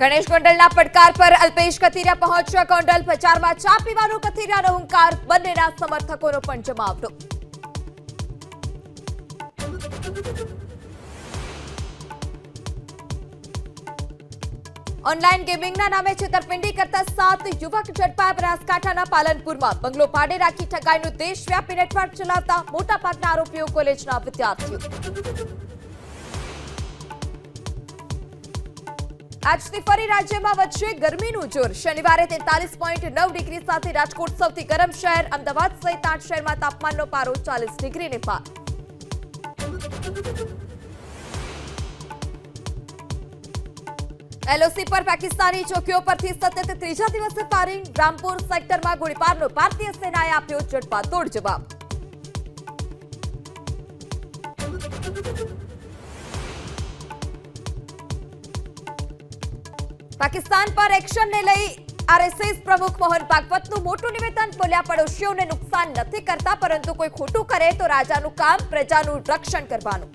ગણેશ ગોંડલના પડકાર પર અલ્પેશ કથિરિયા પહોંચ્યા ગોંડલ. પ્રચારમાં ચા પીવાનો કથિરિયાનો હુંકાર, બંનેના સમર્થકોનો પણ જમાવડો. ઓનલાઈન ગેમિંગના નામે છેતરપિંડી કરતા 7 યુવક ઝડપાયા બનાસકાંઠાના પાલનપુરમાં. બંગલો ભાડે રાખી ઠગાઈનું દેશવ્યાપી નેટવર્ક ચલાવતા મોટાભાગના આરોપીઓ કોલેજના વિદ્યાર્થીઓ. આજથી ફરી રાજ્યમાં વધશે ગરમીનું જોર. શનિવારે 43.9 ડિગ્રી સાથે રાજકોટ સૌથી ગરમ શહેર. અમદાવાદ સહિત 8 શહેરમાં તાપમાનનો પારો 40 ડિગ્રીને પાર. એલઓસી પર પાકિસ્તાની ચોકીઓ પરથી સતત ત્રીજા દિવસે ફાયરિંગ. રામપુર સેક્ટરમાં ગોળીબારનો ભારતીય સેનાએ આપ્યો જડબાતોડ જવાબ. પાકિસ્તાન પર એક્શનને લઈ આરએસએસ પ્રમુખ મોહન ભાગવતનું મોટું નિવેદન. બોલ્યા, પડોશીઓને નુકસાન નથી કરતા, પરંતુ કોઈ ખોટું કરે તો રાજાનું કામ પ્રજાનું રક્ષણ કરવાનું.